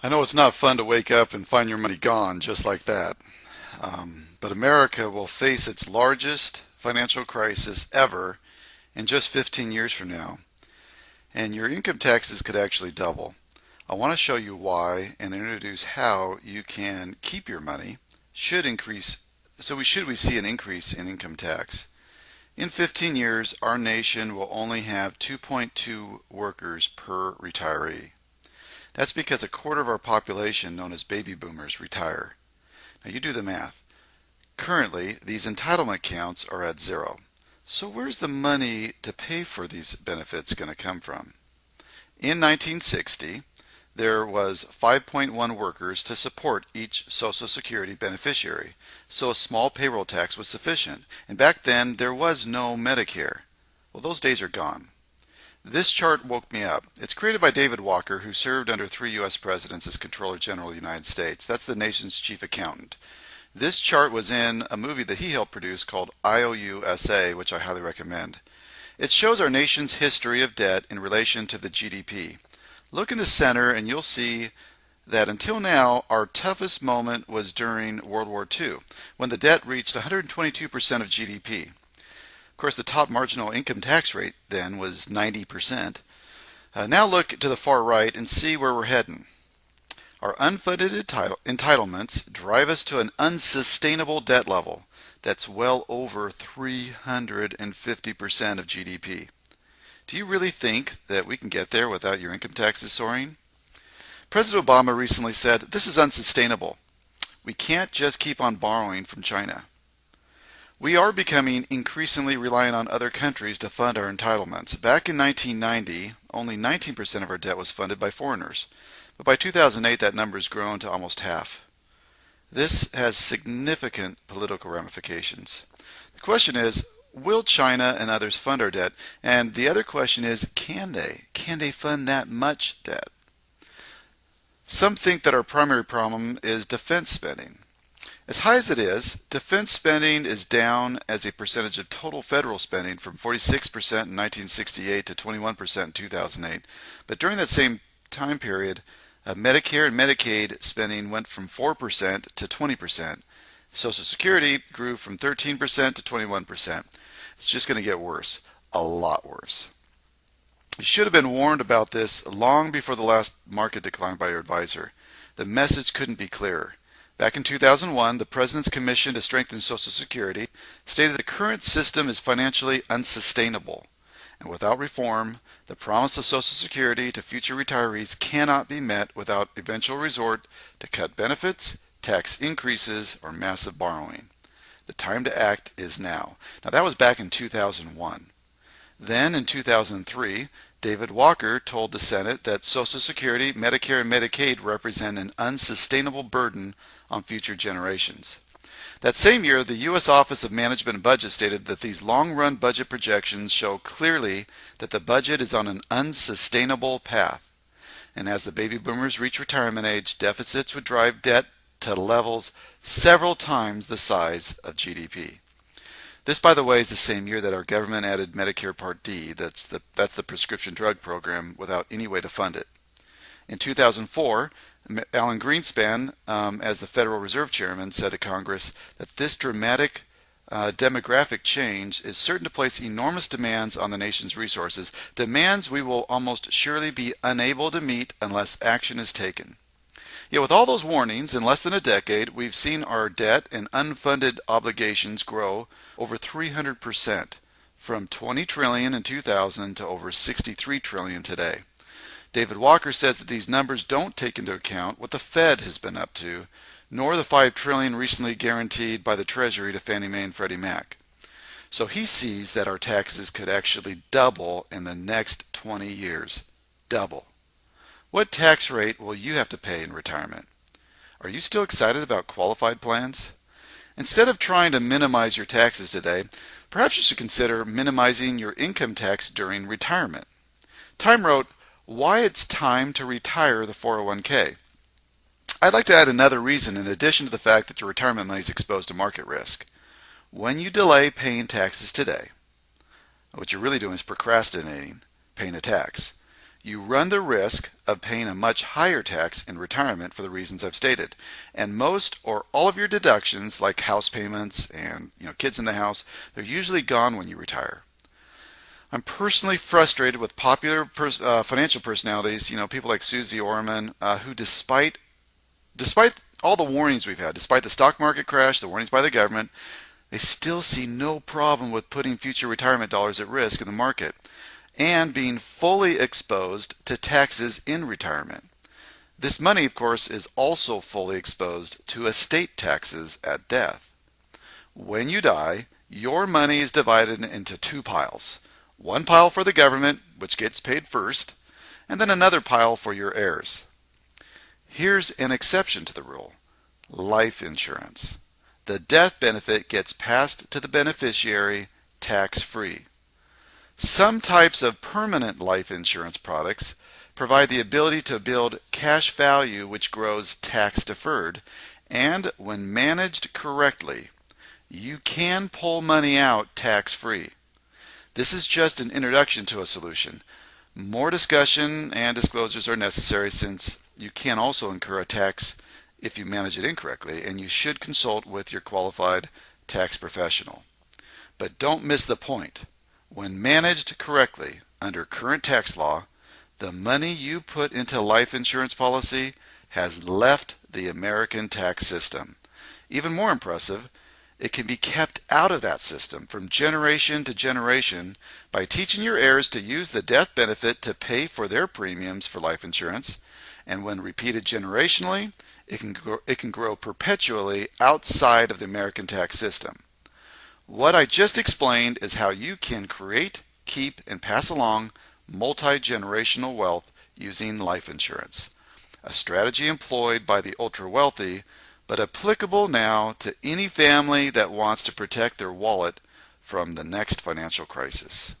I know it's not fun to wake up and find your money gone just like that, but America will face its largest financial crisis ever in just 15 years from now, and your income taxes could actually double. I want to show you why and introduce how you can keep your money should increase. We see an increase in income tax. In 15 years, our nation will only have 2.2 workers per retiree. That's because a quarter of our population, known as baby boomers, retire. Now you do the math. Currently, these entitlement counts are at zero. So where's the money to pay for these benefits going to come from? In 1960, there was 5.1 workers to support each Social Security beneficiary, so a small payroll tax was sufficient. And back then, there was no Medicare. Well, those days are gone. This chart woke me up. It's created by David Walker, who served under 3 U.S. presidents as Comptroller General of the United States. That's the nation's chief accountant. This chart was in a movie that he helped produce called IOUSA, which I highly recommend. It shows our nation's history of debt in relation to the GDP. Look in the center and you'll see that until now, our toughest moment was during World War II, when the debt reached 122% of GDP. Of course, the top marginal income tax rate then was 90%. Now look to the far right and see where we're heading. Our unfunded entitlements drive us to an unsustainable debt level that's well over 350% of GDP. Do you really think that we can get there without your income taxes soaring? President Obama recently said, "This is unsustainable. We can't just keep on borrowing from China." We are becoming increasingly reliant on other countries to fund our entitlements. Back in 1990, only 19% of our debt was funded by foreigners. But by 2008, that number has grown to almost half. This has significant political ramifications. The question is, will China and others fund our debt? And the other question is, can they? Can they fund that much debt? Some think that our primary problem is defense spending. As high as it is, defense spending is down as a percentage of total federal spending from 46% in 1968 to 21% in 2008. But during that same time period, Medicare and Medicaid spending went from 4% to 20%. Social Security grew from 13% to 21%. It's just going to get worse, a lot worse. You should have been warned about this long before the last market decline by your advisor. The message couldn't be clearer. Back in 2001, the President's Commission to Strengthen Social Security stated the current system is financially unsustainable. And without reform, the promise of Social Security to future retirees cannot be met without eventual resort to cut benefits, tax increases, or massive borrowing. The time to act is now. Now that was back in 2001. Then in 2003, David Walker told the Senate that Social Security, Medicare, and Medicaid represent an unsustainable burden on future generations. That same year, the U.S. Office of Management and Budget stated that these long-run budget projections show clearly that the budget is on an unsustainable path. And as the baby boomers reach retirement age, deficits would drive debt to levels several times the size of GDP. This, by the way, is the same year that our government added Medicare Part D. That's the prescription drug program without any way to fund it. In 2004, Alan Greenspan, as the Federal Reserve Chairman, said to Congress that this dramatic demographic change is certain to place enormous demands on the nation's resources, demands we will almost surely be unable to meet unless action is taken. Yet with all those warnings, in less than a decade, we've seen our debt and unfunded obligations grow over 300%, from 20 trillion in 2000 to over 63 trillion today. David Walker says that these numbers don't take into account what the Fed has been up to, nor the 5 trillion recently guaranteed by the Treasury to Fannie Mae and Freddie Mac. So he sees that our taxes could actually double in the next 20 years. Double. What tax rate will you have to pay in retirement? Are you still excited about qualified plans? Instead of trying to minimize your taxes today, perhaps you should consider minimizing your income tax during retirement. Time wrote, "Why it's time to retire the 401k." I'd like to add another reason in addition to the fact that your retirement money is exposed to market risk. When you delay paying taxes today, what you're really doing is procrastinating paying a tax. you run the risk of paying a much higher tax in retirement for the reasons I've stated. And most or all of your deductions, like house payments and kids in the house, they're usually gone when you retire. I'm personally frustrated with popular financial personalities, people like Susie Orman, who despite all the warnings we've had, despite the stock market crash, the warnings by the government, they still see no problem with putting future retirement dollars at risk in the market and being fully exposed to taxes in retirement. This money, of course, is also fully exposed to estate taxes at death. When you die, your money is divided into two piles. One pile for the government, which gets paid first, and then another pile for your heirs. Here's an exception to the rule: life insurance. The death benefit gets passed to the beneficiary tax-free. Some types of permanent life insurance products provide the ability to build cash value which grows tax-deferred, and when managed correctly, you can pull money out tax-free. This is just an introduction to a solution. More discussion and disclosures are necessary since you can also incur a tax if you manage it incorrectly, and you should consult with your qualified tax professional. But don't miss the point. When managed correctly under current tax law, the money you put into life insurance policy has left the American tax system. Even more impressive, it can be kept out of that system from generation to generation by teaching your heirs to use the death benefit to pay for their premiums for life insurance, and when repeated generationally, it can grow perpetually outside of the American tax system. What I just explained is how you can create, keep, and pass along multi-generational wealth using life insurance, a strategy employed by the ultra-wealthy, but applicable now to any family that wants to protect their wallet from the next financial crisis.